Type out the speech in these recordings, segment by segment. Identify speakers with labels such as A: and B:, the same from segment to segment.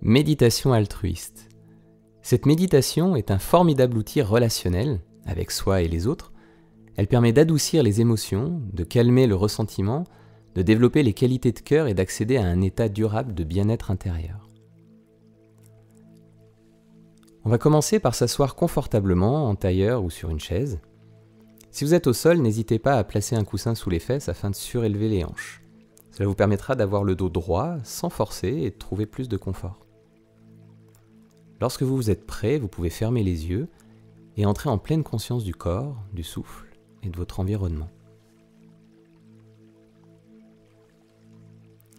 A: Méditation altruiste. Cette méditation est un formidable outil relationnel avec soi et les autres. Elle permet d'adoucir les émotions, de calmer le ressentiment, de développer les qualités de cœur et d'accéder à un état durable de bien-être intérieur. On va commencer par s'asseoir confortablement en tailleur ou sur une chaise. Si vous êtes au sol, n'hésitez pas à placer un coussin sous les fesses afin de surélever les hanches. Cela vous permettra d'avoir le dos droit sans forcer et de trouver plus de confort. Lorsque vous êtes prêt, vous pouvez fermer les yeux et entrer en pleine conscience du corps, du souffle et de votre environnement.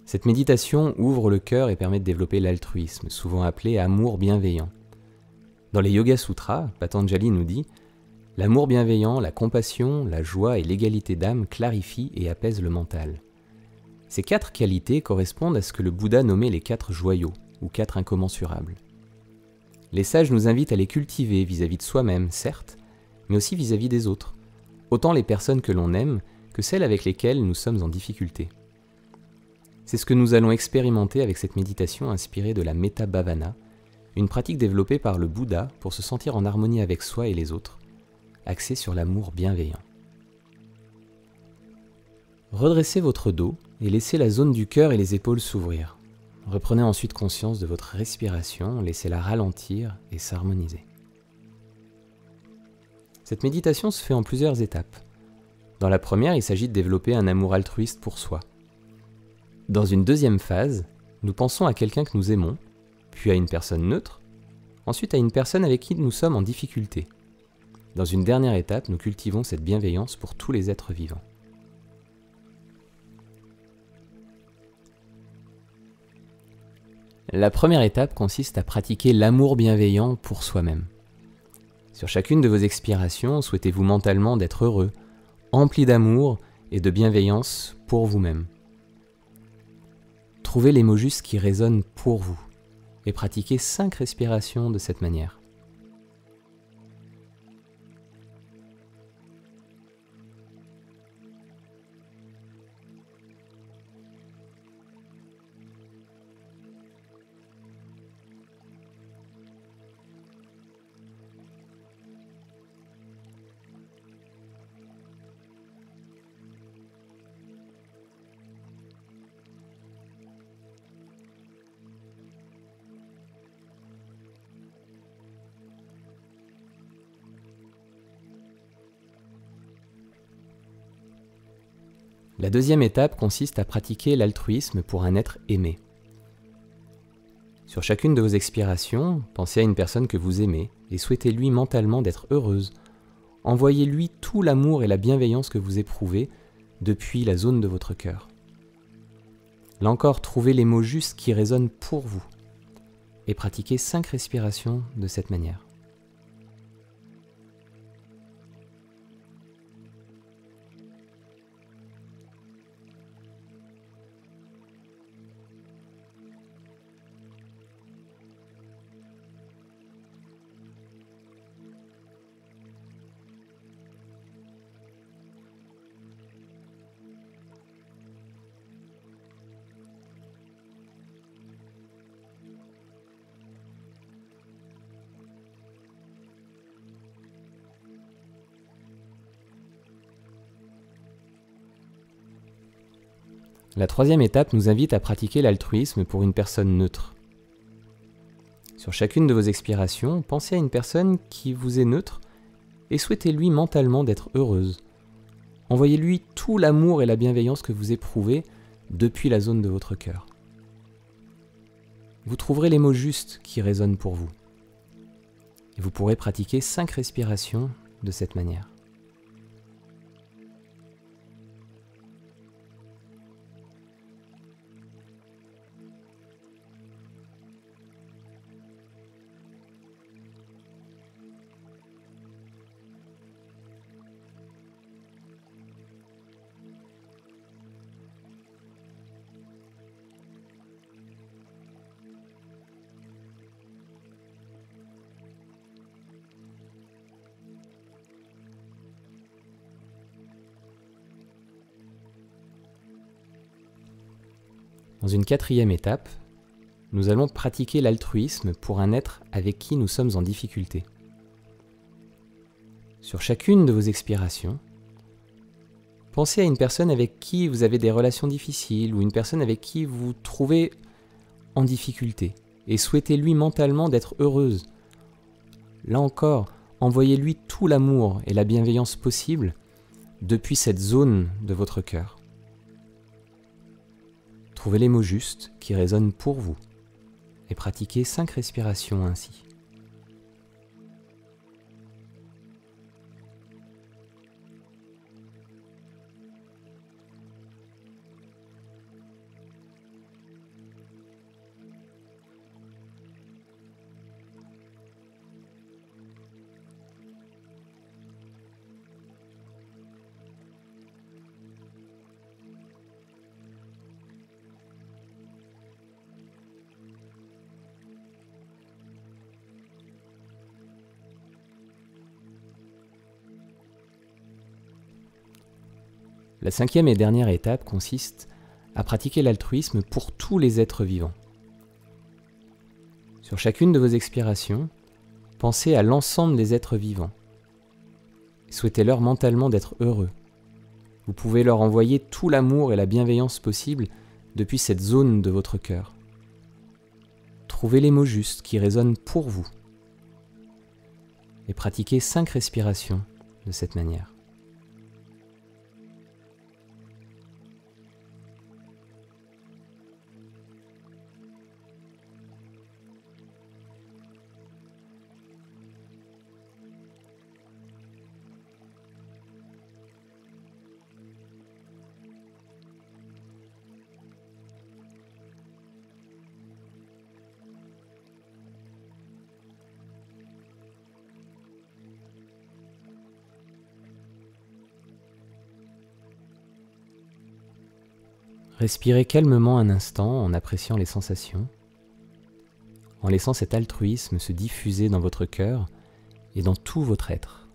A: Cette méditation ouvre le cœur et permet de développer l'altruisme, souvent appelé amour bienveillant. Dans les Yoga Sutras, Patanjali nous dit « L'amour bienveillant, la compassion, la joie et l'égalité d'âme clarifient et apaisent le mental. » Ces 4 qualités correspondent à ce que le Bouddha nommait les 4 joyaux, ou 4 incommensurables. Les sages nous invitent à les cultiver vis-à-vis de soi-même, certes, mais aussi vis-à-vis des autres, autant les personnes que l'on aime que celles avec lesquelles nous sommes en difficulté. C'est ce que nous allons expérimenter avec cette méditation inspirée de la Metta Bhavana, une pratique développée par le Bouddha pour se sentir en harmonie avec soi et les autres, axée sur l'amour bienveillant. Redressez votre dos et laissez la zone du cœur et les épaules s'ouvrir. Reprenez ensuite conscience de votre respiration, laissez-la ralentir et s'harmoniser. Cette méditation se fait en plusieurs étapes. Dans la première, il s'agit de développer un amour altruiste pour soi. Dans une deuxième phase, nous pensons à quelqu'un que nous aimons, puis à une personne neutre, ensuite à une personne avec qui nous sommes en difficulté. Dans une dernière étape, nous cultivons cette bienveillance pour tous les êtres vivants. La première étape consiste à pratiquer l'amour bienveillant pour soi-même. Sur chacune de vos expirations, souhaitez-vous mentalement d'être heureux, empli d'amour et de bienveillance pour vous-même. Trouvez les mots justes qui résonnent pour vous et pratiquez 5 respirations de cette manière. La deuxième étape consiste à pratiquer l'altruisme pour un être aimé. Sur chacune de vos expirations, pensez à une personne que vous aimez et souhaitez-lui mentalement d'être heureuse. Envoyez-lui tout l'amour et la bienveillance que vous éprouvez depuis la zone de votre cœur. Là encore, trouvez les mots justes qui résonnent pour vous et pratiquez 5 respirations de cette manière. La troisième étape nous invite à pratiquer l'altruisme pour une personne neutre. Sur chacune de vos expirations, pensez à une personne qui vous est neutre et souhaitez-lui mentalement d'être heureuse. Envoyez-lui tout l'amour et la bienveillance que vous éprouvez depuis la zone de votre cœur. Vous trouverez les mots justes qui résonnent pour vous. Et vous pourrez pratiquer 5 respirations de cette manière. Dans une quatrième étape, nous allons pratiquer l'altruisme pour un être avec qui nous sommes en difficulté. Sur chacune de vos expirations, pensez à une personne avec qui vous avez des relations difficiles ou une personne avec qui vous vous trouvez en difficulté et souhaitez-lui mentalement d'être heureuse. Là encore, envoyez-lui tout l'amour et la bienveillance possible depuis cette zone de votre cœur. Trouvez les mots justes qui résonnent pour vous et pratiquez 5 respirations ainsi. La 5e et dernière étape consiste à pratiquer l'altruisme pour tous les êtres vivants. Sur chacune de vos expirations, pensez à l'ensemble des êtres vivants. Souhaitez-leur mentalement d'être heureux. Vous pouvez leur envoyer tout l'amour et la bienveillance possible depuis cette zone de votre cœur. Trouvez les mots justes qui résonnent pour vous et pratiquez 5 respirations de cette manière. Respirez calmement un instant en appréciant les sensations, en laissant cet altruisme se diffuser dans votre cœur et dans tout votre être.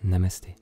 A: Namasté.